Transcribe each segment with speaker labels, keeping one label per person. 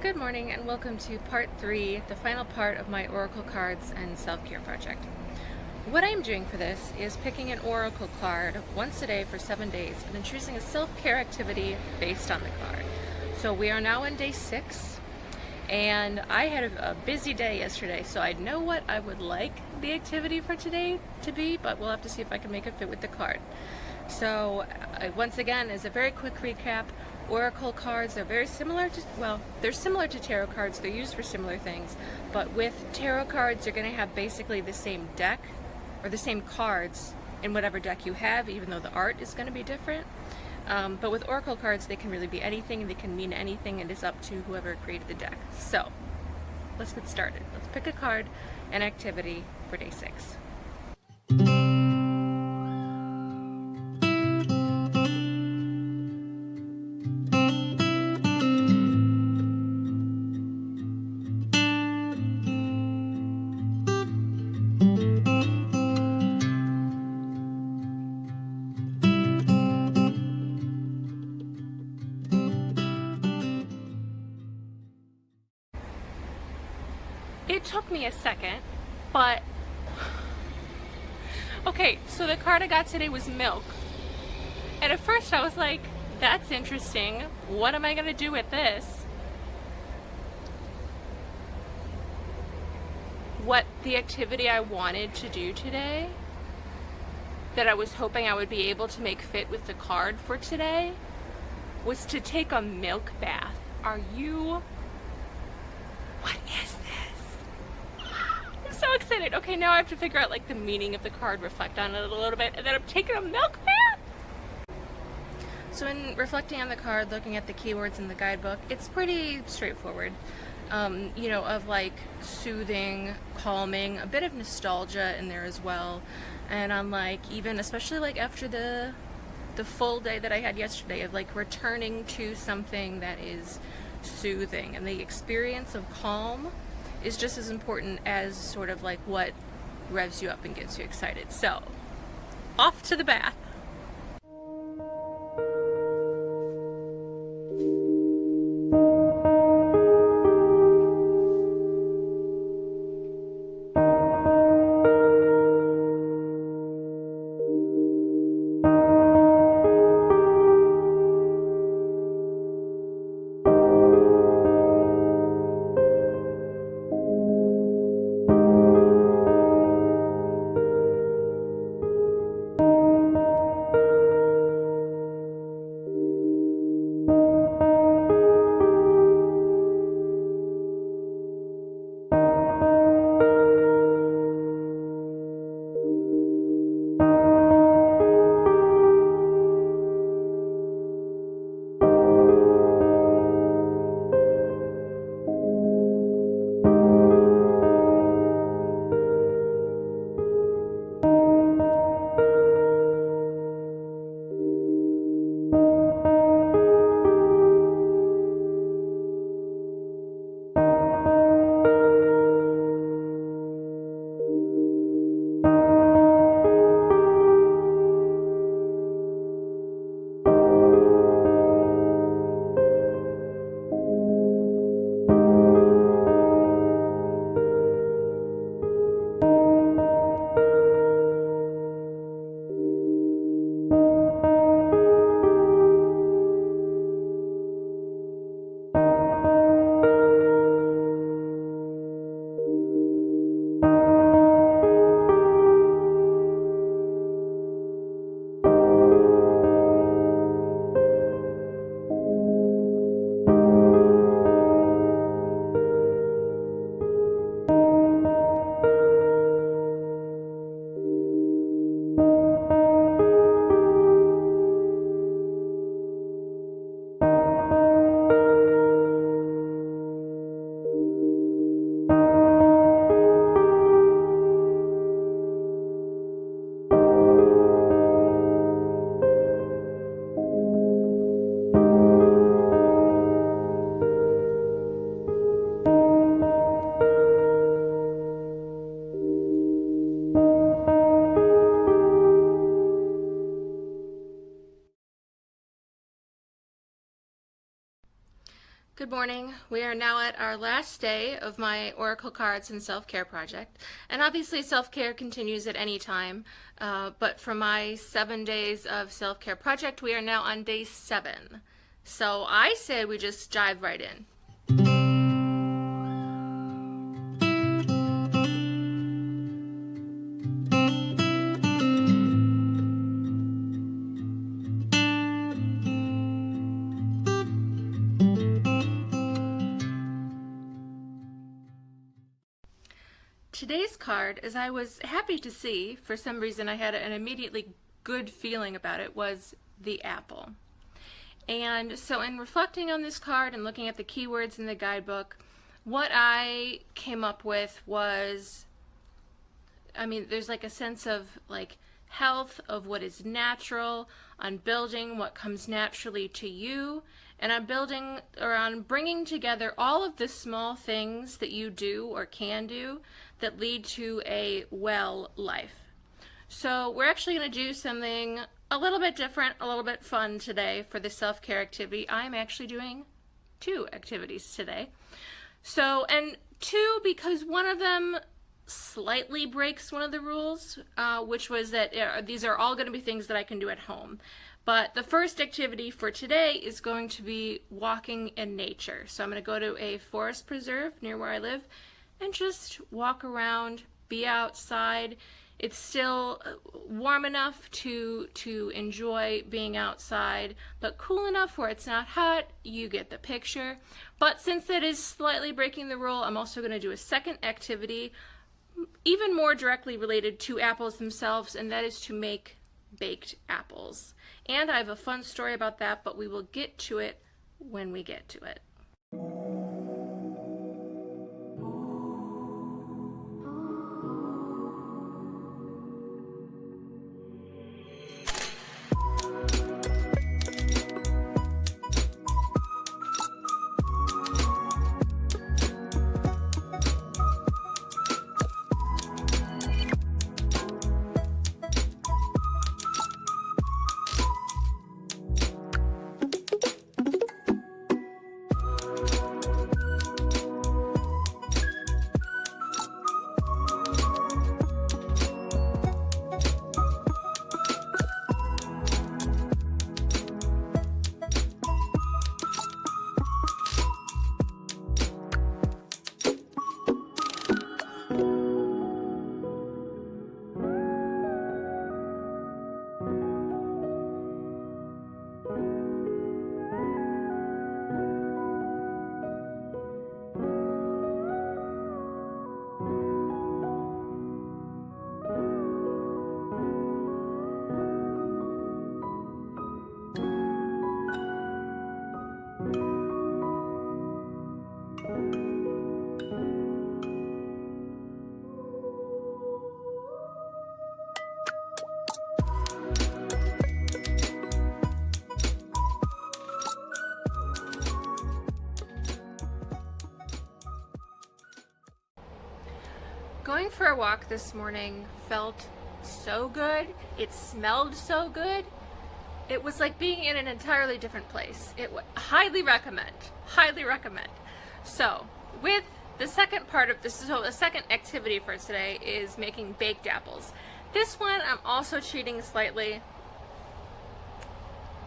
Speaker 1: Good morning and welcome to part 3, the final part of my oracle cards and self-care project. What I'm doing for this is picking an oracle card once a day for 7 days and then choosing a self-care activity based on the card. So we are now on day 6 and I had a busy day yesterday, so I know what I would like the activity for today to be, but we'll have to see if I can make it fit with the card. So once again, as a very quick recap, oracle cards are very similar to, well, they're similar to tarot cards. They're used for similar things, but with tarot cards, you're going to have basically the same deck or the same cards in whatever deck you have, even though the art is going to be different. But with oracle cards, they can really be anything. They can mean anything. It is up to whoever created the deck. So let's get started. Let's pick a card and activity for day 6. It took me a second, but okay, so the card I got today was milk. And at first I was like, that's interesting. What am I going to do with this? What the activity I wanted to do today, that I was hoping I would be able to make fit with the card for today, was to take a milk bath. Are you... What is this? I'm so excited. Okay, now I have to figure out like the meaning of the card, reflect on it a little bit, and then I'm taking a milk bath? So in reflecting on the card, looking at the keywords in the guidebook, it's pretty straightforward. Of like soothing, calming, a bit of nostalgia in there as well. And on like even, especially like after the full day that I had yesterday, of like returning to something that is soothing. And the experience of calm is just as important as sort of like what revs you up and gets you excited. So, off to the bath. Good morning. We are now at our last day of my Oracle Cards and Self-Care project. And obviously self-care continues at any time, but for my 7 days of self-care project, we are now on day 7. So I say we just dive right in. Today's card, as I was happy to see, for some reason I had an immediately good feeling about it, was the apple. And so in reflecting on this card and looking at the keywords in the guidebook, what I came up with was, there's like a sense of like health, of what is natural, on building what comes naturally to you, and I'm building around bringing together all of the small things that you do or can do that lead to a well life. So we're actually going to do something a little bit different, a little bit fun today for the self-care activity. I'm actually doing 2 activities today. So, and 2 because one of them slightly breaks one of the rules, which was that these are all going to be things that I can do at home. But the first activity for today is going to be walking in nature. So I'm going to go to a forest preserve near where I live and just walk around, be outside. It's still warm enough to enjoy being outside, but cool enough where it's not hot. You get the picture. But since that is slightly breaking the rule, I'm also going to do a second activity, even more directly related to apples themselves, and that is to make baked apples. And I have a fun story about that, but we will get to it when we get to it. Going for a walk this morning felt so good. It smelled so good. It was like being in an entirely different place. Highly recommend. Highly recommend. So, with the second part of this, so the second activity for today is making baked apples. This one I'm also cheating slightly.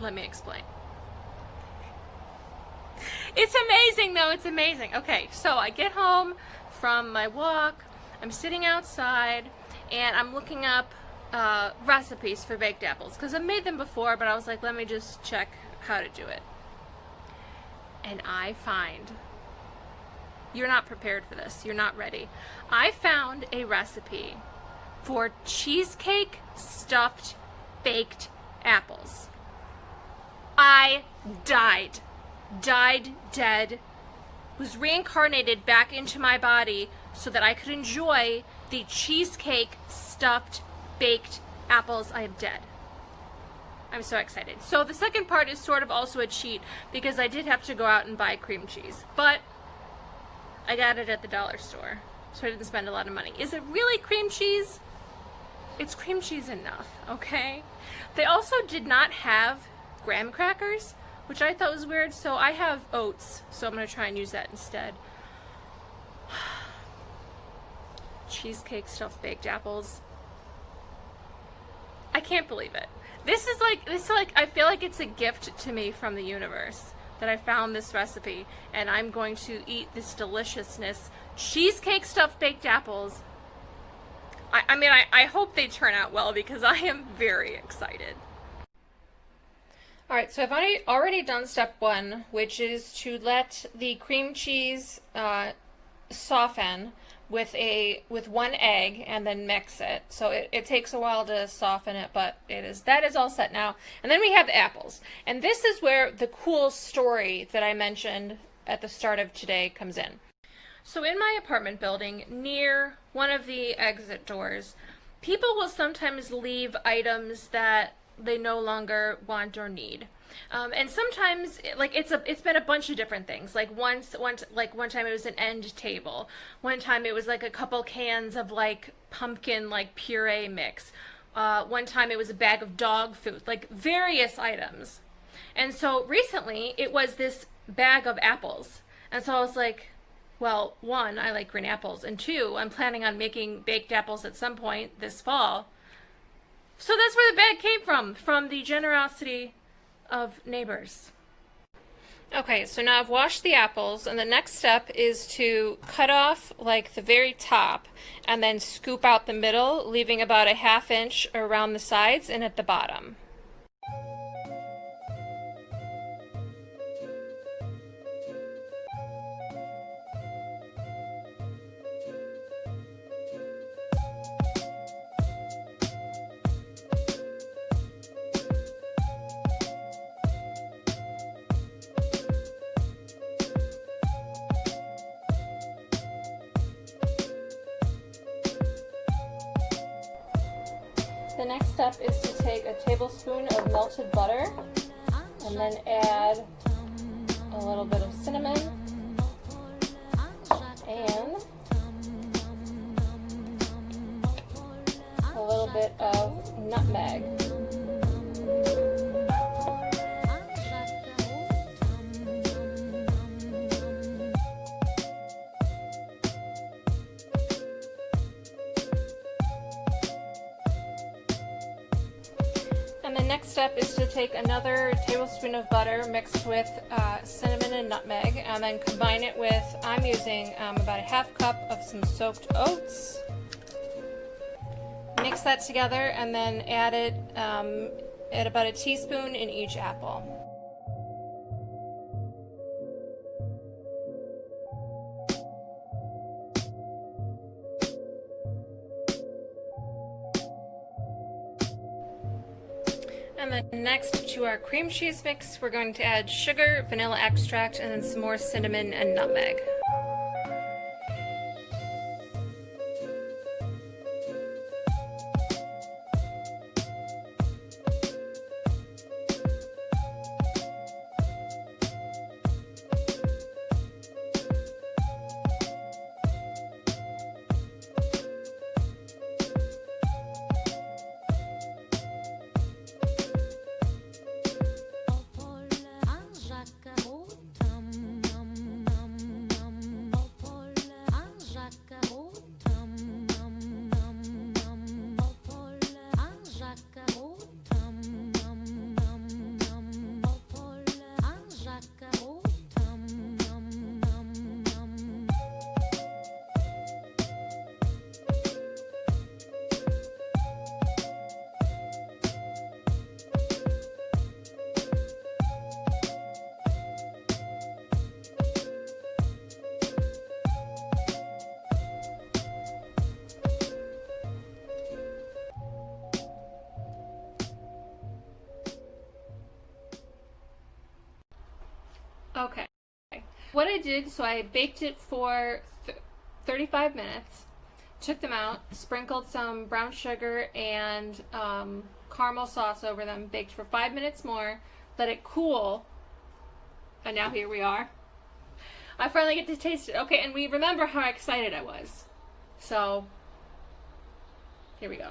Speaker 1: Let me explain. It's amazing though, it's amazing. Okay, so I get home from my walk, I'm sitting outside, and I'm looking up recipes for baked apples, because I've made them before, but I was like, let me just check how to do it. And I find, you're not prepared for this, you're not ready. I found a recipe for cheesecake-stuffed baked apples. I died dead, was reincarnated back into my body so that I could enjoy the cheesecake-stuffed baked apples. I am dead. I'm so excited. So the second part is sort of also a cheat because I did have to go out and buy cream cheese, but I got it at the dollar store, so I didn't spend a lot of money. Is it really cream cheese? It's cream cheese enough, okay? They also did not have graham crackers, which I thought was weird. So I have oats, so I'm going to try and use that instead. Cheesecake-stuffed baked apples. I can't believe it. This is like, I feel like it's a gift to me from the universe that I found this recipe, and I'm going to eat this deliciousness. Cheesecake-stuffed baked apples. I mean, I hope they turn out well because I am very excited. Alright, so I've already done step one, which is to let the cream cheese soften with one egg and then mix it. So it takes a while to soften it, but that is all set now. And then we have the apples. And this is where the cool story that I mentioned at the start of today comes in. So in my apartment building, near one of the exit doors, people will sometimes leave items that they no longer want or need. And sometimes, like, it's been a bunch of different things. Like one time it was an end table. One time it was like a couple cans of like pumpkin like puree mix. One time it was a bag of dog food, like various items. And so recently it was this bag of apples. And so I was like, well, one, I like green apples, and two, I'm planning on making baked apples at some point this fall. So that's where the bag came from the generosity of neighbors. Okay, so now I've washed the apples, and the next step is to cut off like the very top and then scoop out the middle, leaving about a 1/2 inch around the sides and at the bottom. The next step is to take a tablespoon of melted butter and then add a little bit of cinnamon and a little bit of nutmeg. And the next step is to take another tablespoon of butter mixed with cinnamon and nutmeg, and then combine it with, I'm using about a 1/2 cup of some soaked oats. Mix that together and then add it at about a teaspoon in each apple. And then next to our cream cheese mix, we're going to add sugar, vanilla extract, and then some more cinnamon and nutmeg. Okay, what I did, so I baked it for 35 minutes, took them out, sprinkled some brown sugar and caramel sauce over them, baked for 5 minutes more, let it cool, and now here we are. I finally get to taste it. Okay, and we remember how excited I was. So, here we go.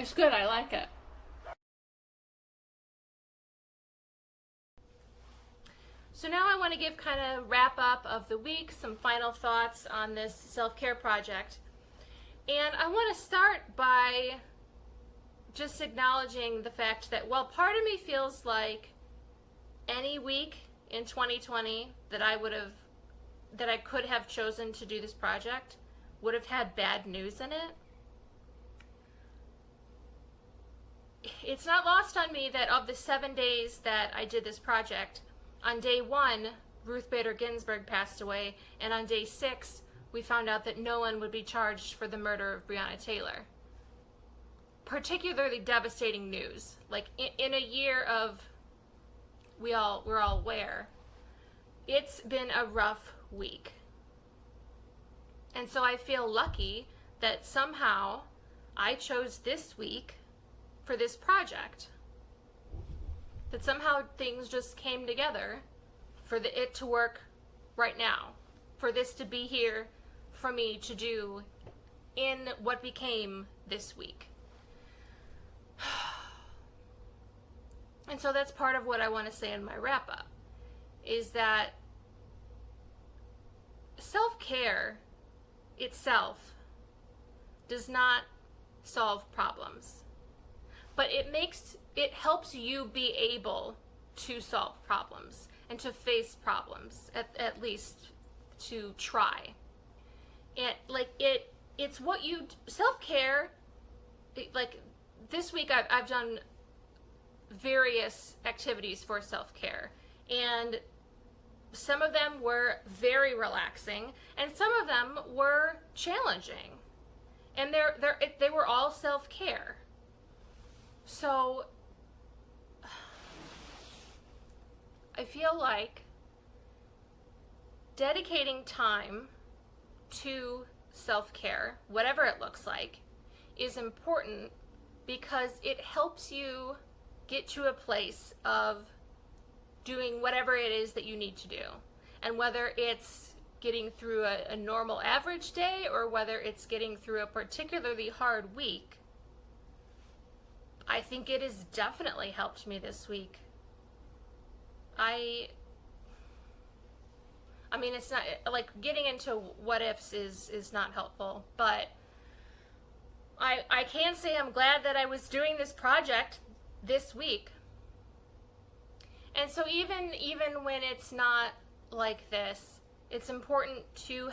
Speaker 1: It's good, I like it. So now I want to give kind of wrap up of the week, some final thoughts on this self-care project. And I want to start by just acknowledging the fact that while part of me feels like any week in 2020 that I could have chosen to do this project would have had bad news in it, it's not lost on me that of the 7 days that I did this project, on day 1, Ruth Bader Ginsburg passed away, and on day 6, we found out that no one would be charged for the murder of Breonna Taylor. Particularly devastating news. Like, in a year of, we're all aware, it's been a rough week. And so I feel lucky that somehow I chose this week for this project. That somehow things just came together for it to work right now, for this to be here for me to do in what became this week. And so that's part of what I want to say in my wrap up, is that self-care itself does not solve problems, but it helps you be able to solve problems and to face problems, at least to try. And it's what you self-care. Like this week, I've done various activities for self-care, and some of them were very relaxing, and some of them were challenging, and they were all self-care. So I feel like dedicating time to self-care, whatever it looks like, is important because it helps you get to a place of doing whatever it is that you need to do. And whether it's getting through a normal average day or whether it's getting through a particularly hard week, I think it has definitely helped me this week. I mean, it's not like getting into what ifs is not helpful, but I can say I'm glad that I was doing this project this week. And so even when it's not like this, it's important to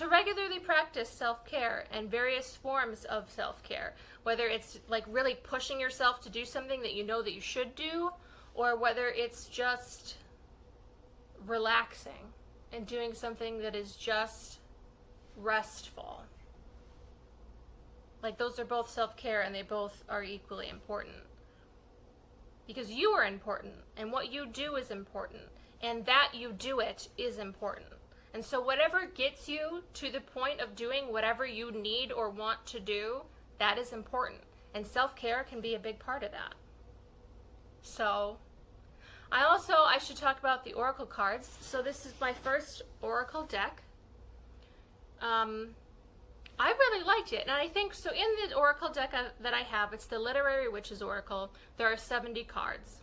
Speaker 1: regularly practice self-care and various forms of self-care, whether it's like really pushing yourself to do something that you know that you should do, or whether it's just relaxing and doing something that is just restful. Like, those are both self-care, and they both are equally important. Because you are important, and what you do is important, and that you do it is important. And so whatever gets you to the point of doing whatever you need or want to do, that is important. And self-care can be a big part of that. So I should talk about the Oracle cards. So this is my first Oracle deck. I really liked it, and I think, so in the Oracle deck that I have, it's the Literary Witches Oracle, there are 70 cards.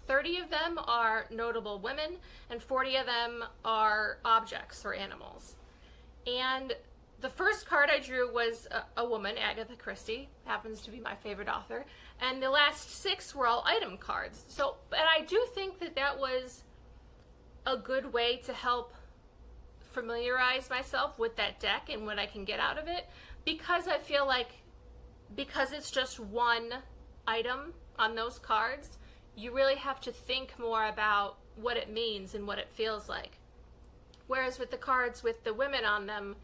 Speaker 1: 30 of them are notable women, and 40 of them are objects or animals. And the first card I drew was a woman, Agatha Christie, happens to be my favorite author, and the last 6 were all item cards. So, and I do think that was a good way to help familiarize myself with that deck and what I can get out of it, because I feel like, because it's just one item on those cards, you really have to think more about what it means and what it feels like. Whereas with the cards with the women on them,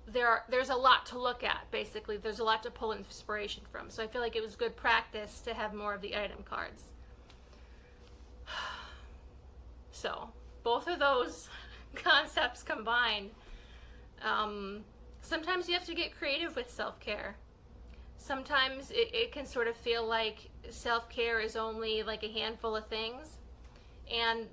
Speaker 1: there's a lot to look at, basically. There's a lot to pull inspiration from. So I feel like it was good practice to have more of the item cards. So both of those concepts combined. Sometimes you have to get creative with self-care. Sometimes it can sort of feel like self-care is only like a handful of things, and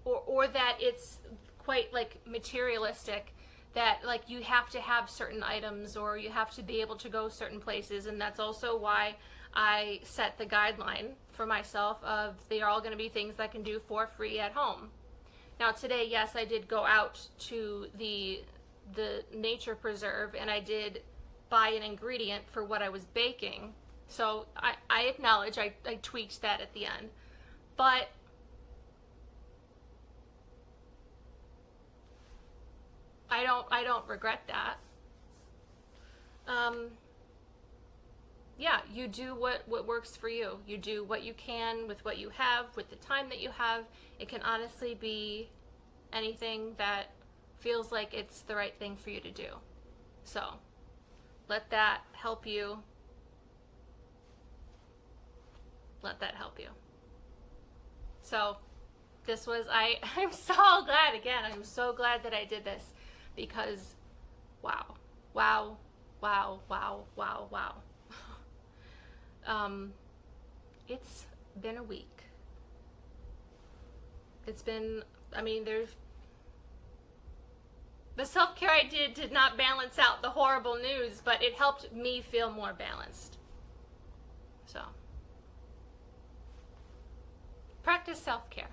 Speaker 1: or that it's quite like materialistic, that like you have to have certain items or you have to be able to go certain places, and that's also why I set the guideline for myself of they are all going to be things I can do for free at home. Now today, yes, I did go out to the nature preserve and I did buy an ingredient for what I was baking. So I acknowledge I tweaked that at the end. But I don't regret that. Yeah, you do what works for you. You do what you can with what you have, with the time that you have. It can honestly be anything that feels like it's the right thing for you to do. So let that help you. Let that help you. So this was, I'm so glad, again, I'm so glad that I did this, because wow, wow, wow, wow, wow, wow. It's been a week. It's been, I mean, the self-care I did not balance out the horrible news, but it helped me feel more balanced. So, practice self-care.